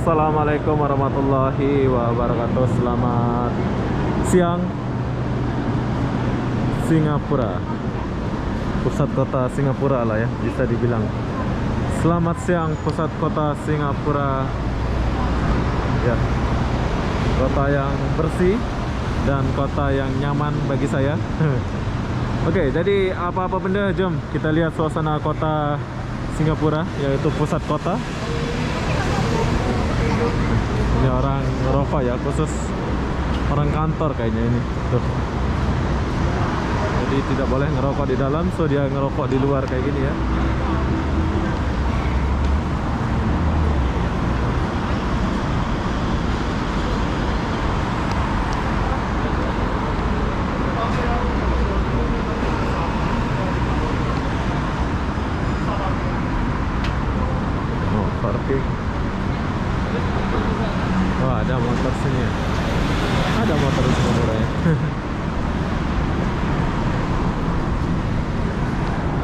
Assalamualaikum warahmatullahi wabarakatuh. Selamat siang Singapura, pusat kota Singapura lah ya, bisa dibilang. Selamat siang pusat kota Singapura. Ya, kota yang bersih dan kota yang nyaman bagi saya. Oke, jadi apa-apa benda, jom kita lihat suasana kota Singapura, yaitu pusat kota. Ini orang ngerokok ya, khusus orang kantor kayaknya ini. Tuh. Jadi tidak boleh ngerokok di dalam, so dia ngerokok di luar kayak gini ya. Oh, parking. Wah, ada motor sini ya. Ada motor di Singapura ya.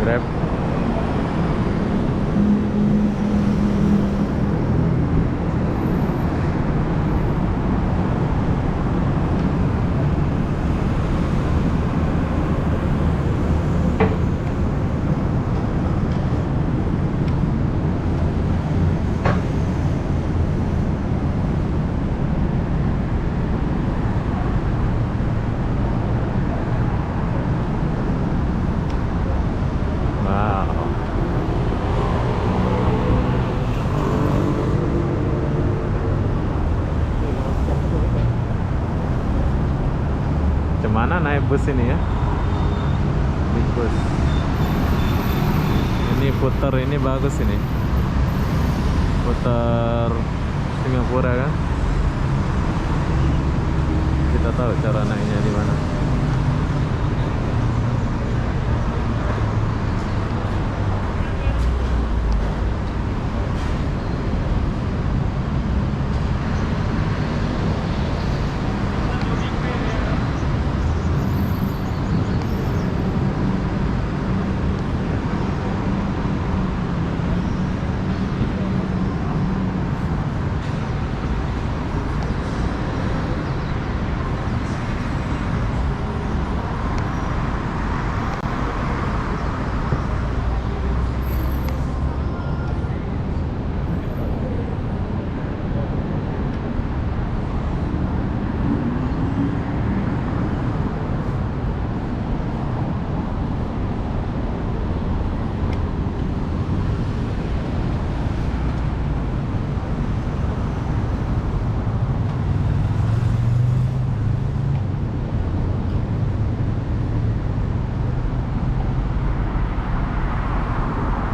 Grab. Mana naik bus ini ya? Big bus. Ini putar, ini bagus ini. Putar Singapura kan? Kita tahu cara naiknya di mana.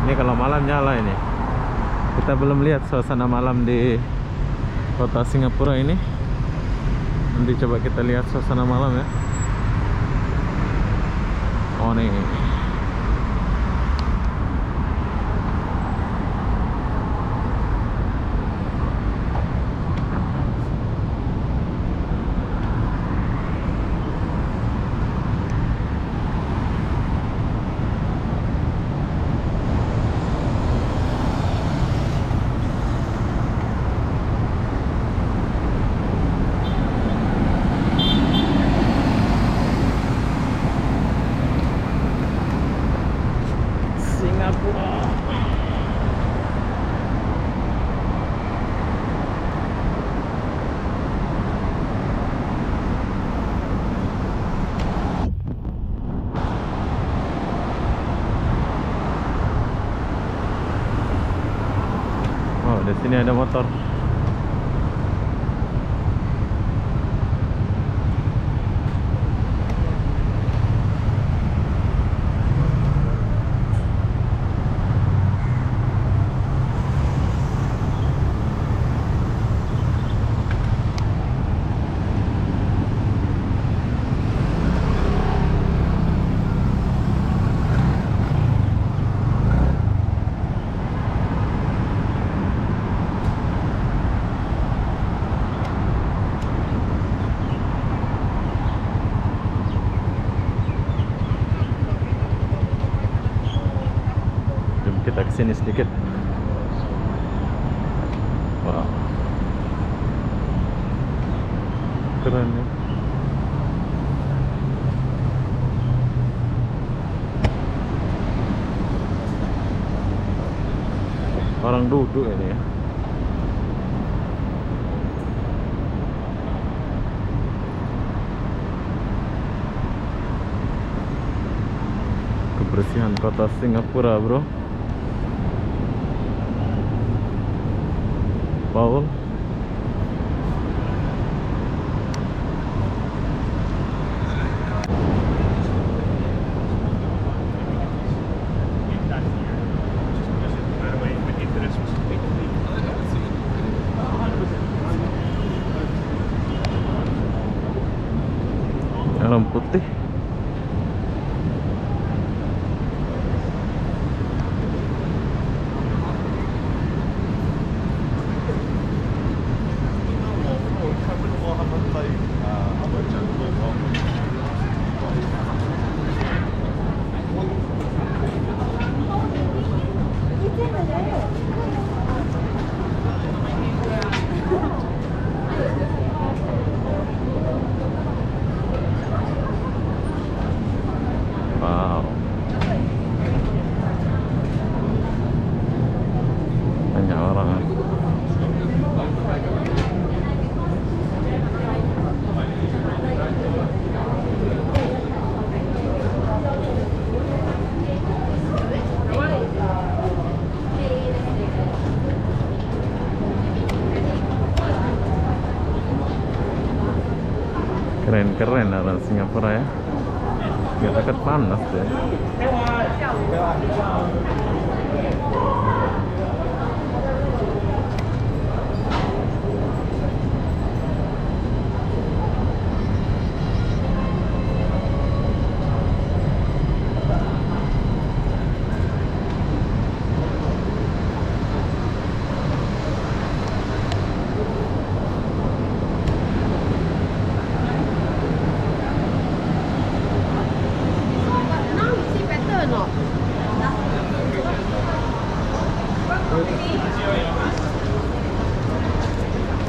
Ini kalau malam nyala ini. Kita belum lihat suasana malam di kota Singapura ini. Nanti coba kita lihat suasana malam ya. Oh nih. Oh, di sini ada motor. Kita kesini sedikit. Wow. Keren ya. Orang duduk ini ya. Kebersihan kota Singapura, bro. Paul. Alam putih. Wow. Banyak orang. Keren-keren orang Singapura ya. Gak takut panas deh. Now you see better or not?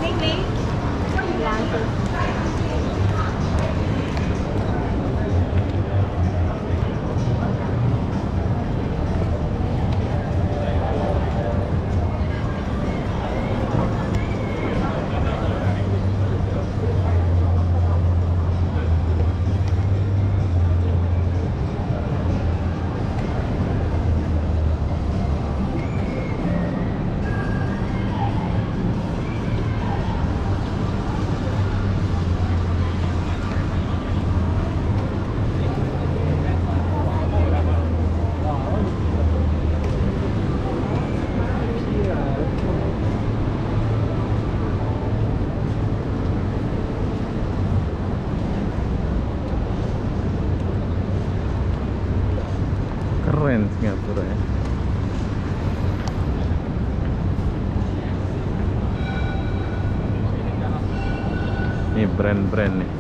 Ling Ling, what you want? Keren Singapura ya. Ini brand-brand nih.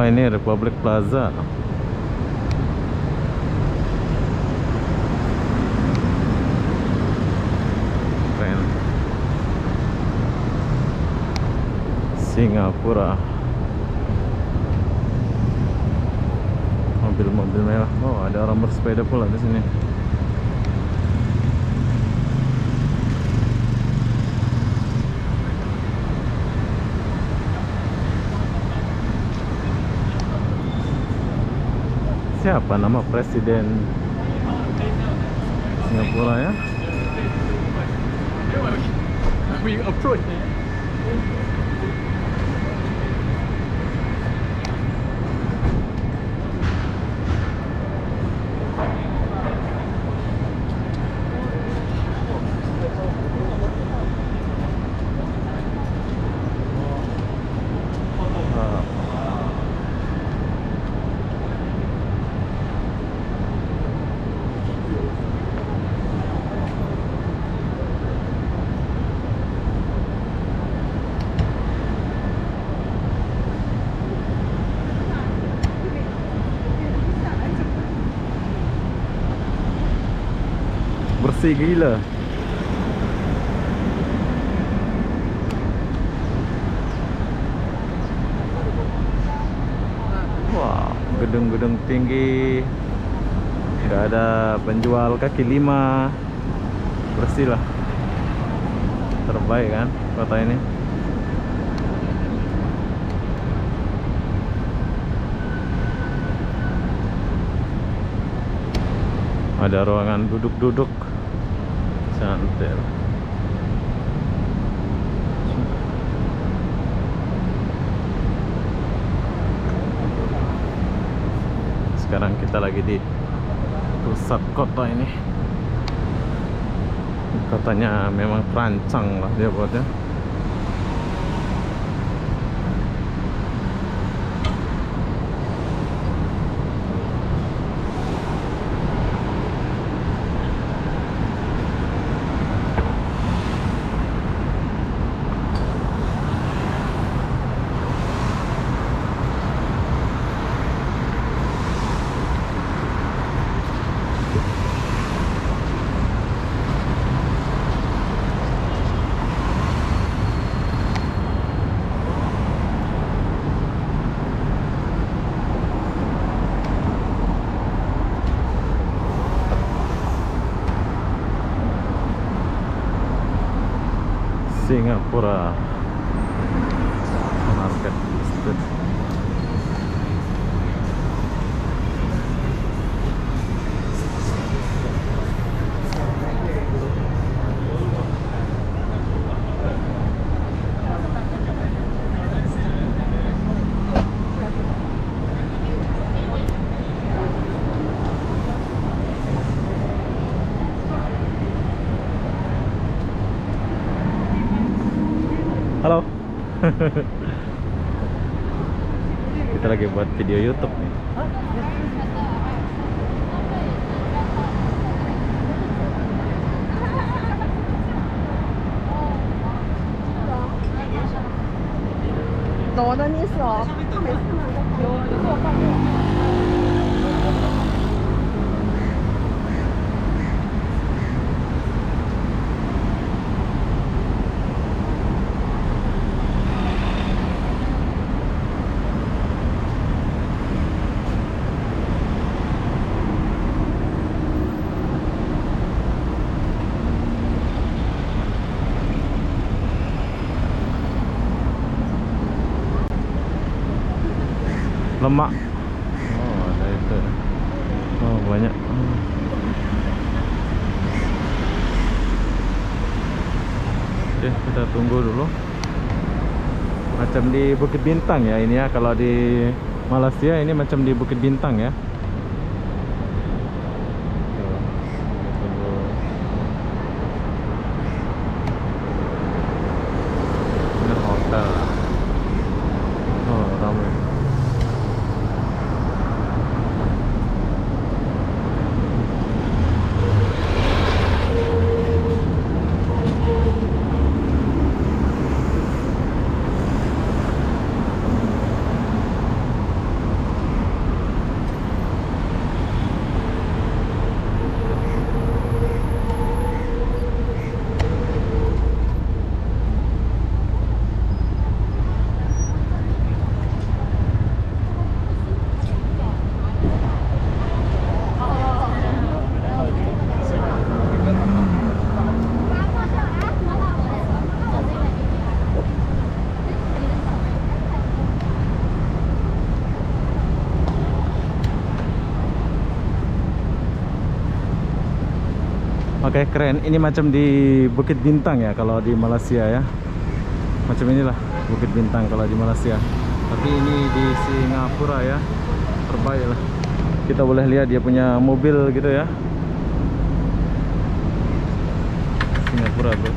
ini Republic Plaza. Keren. Singapura. Mobil-mobil mewah. Oh, ada orang bersepeda pula di sini. Siapa nama presiden Singapura ya? We approach. Bersih gila. Wah, gedung-gedung tinggi. Nggak ada penjual kaki lima. Bersih lah. Terbaik kan kota ini. Ada ruangan duduk-duduk. Santai. Sekarang kita lagi di pusat kota ini. Kotanya memang terancang lah dia buatnya. Singapura Market District. Halo. Kita lagi buat video YouTube nih.我的意思哦，他每次看到有做报告。Lemak. Oh, ada itu. Oh, banyak. Oke, kita tunggu dulu. Macam di Bukit Bintang ya ini ya. Kalau di Malaysia ini macam di Bukit Bintang ya. Ini hotel. Oh, ramai. Oke, keren. Ini macam di Bukit Bintang ya kalau di Malaysia ya. Macam inilah Bukit Bintang kalau di Malaysia. Tapi ini di Singapura ya. Terbaik lah. Kita boleh lihat dia punya mobil gitu ya. Singapura, bro.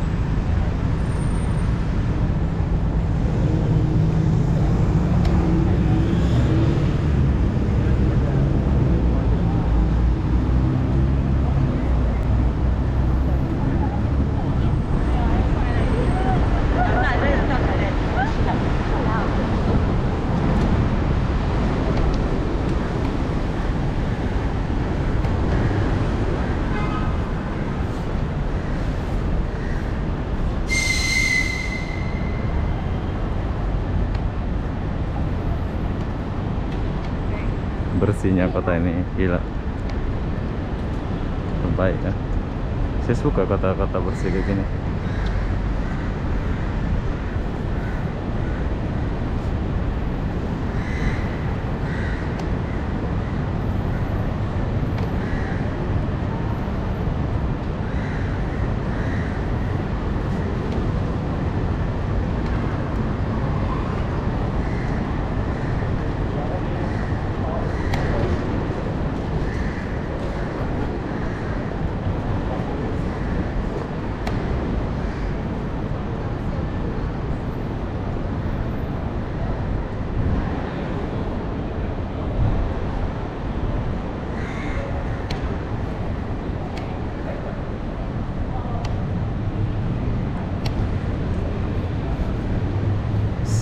Bersihnya kota ini gila, terbaik ya. Saya suka kota-kota bersih kayak gini.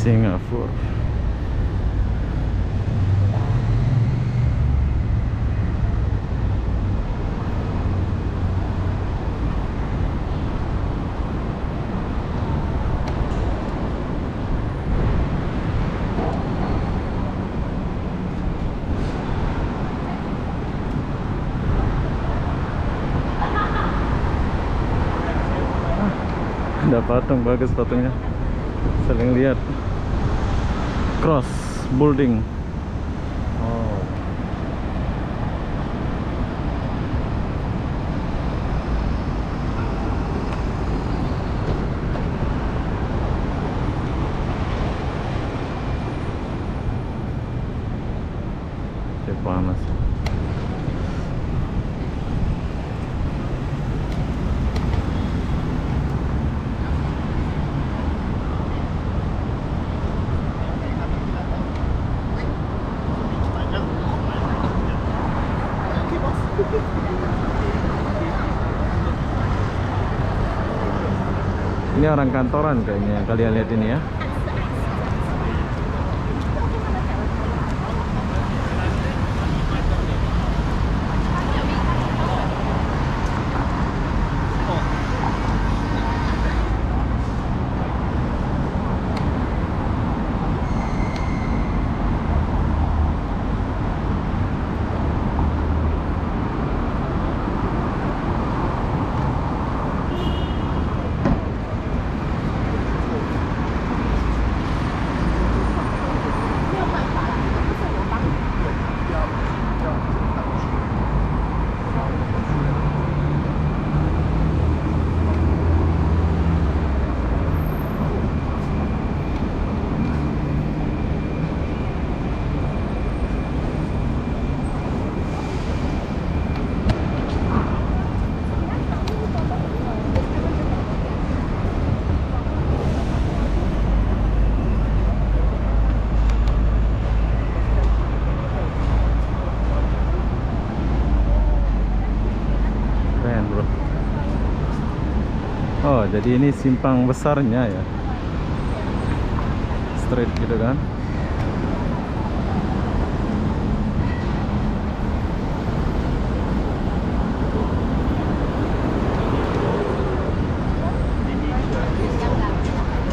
Singapura. Ada patung, bagus patungnya. Saling lihat. Cross building. Oh. Panas. Ini orang kantoran kayaknya yang kalian lihat ini ya. Oh, jadi ini simpang besarnya ya. Street gitu kan.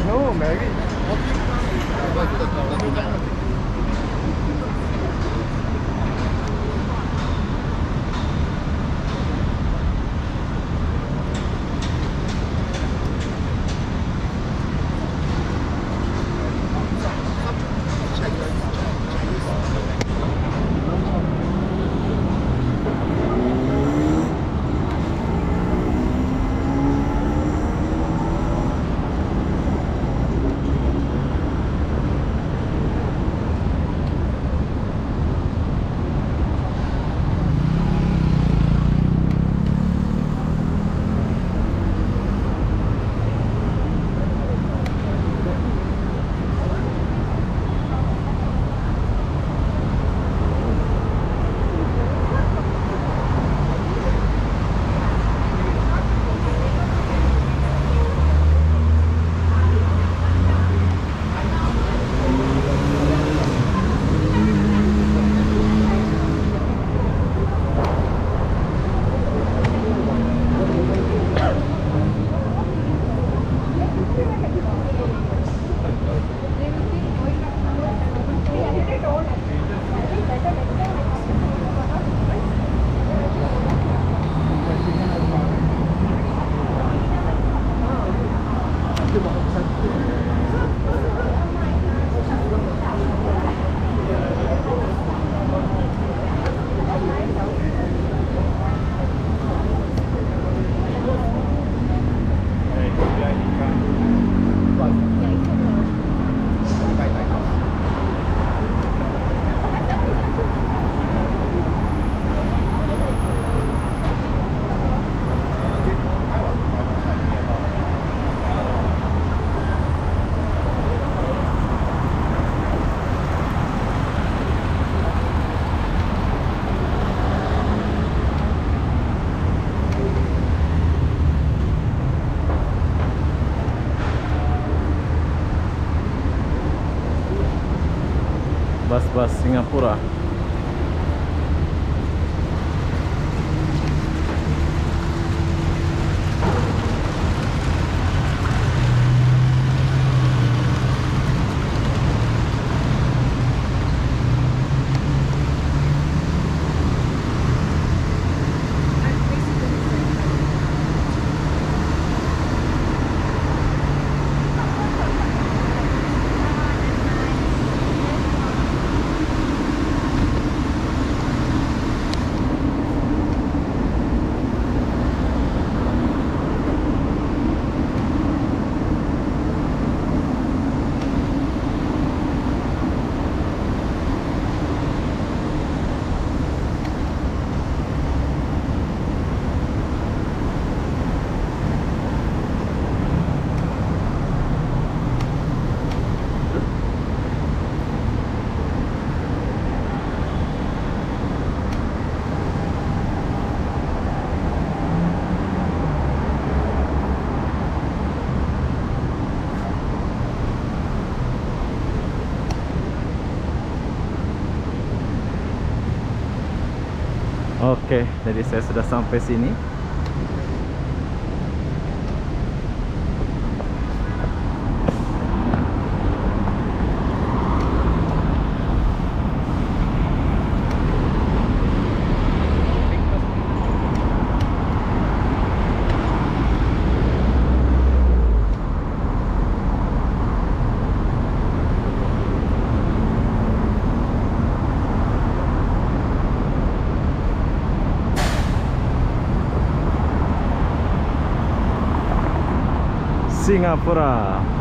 No, Mary. Oke, jadi saya sudah sampai sini. Singapura.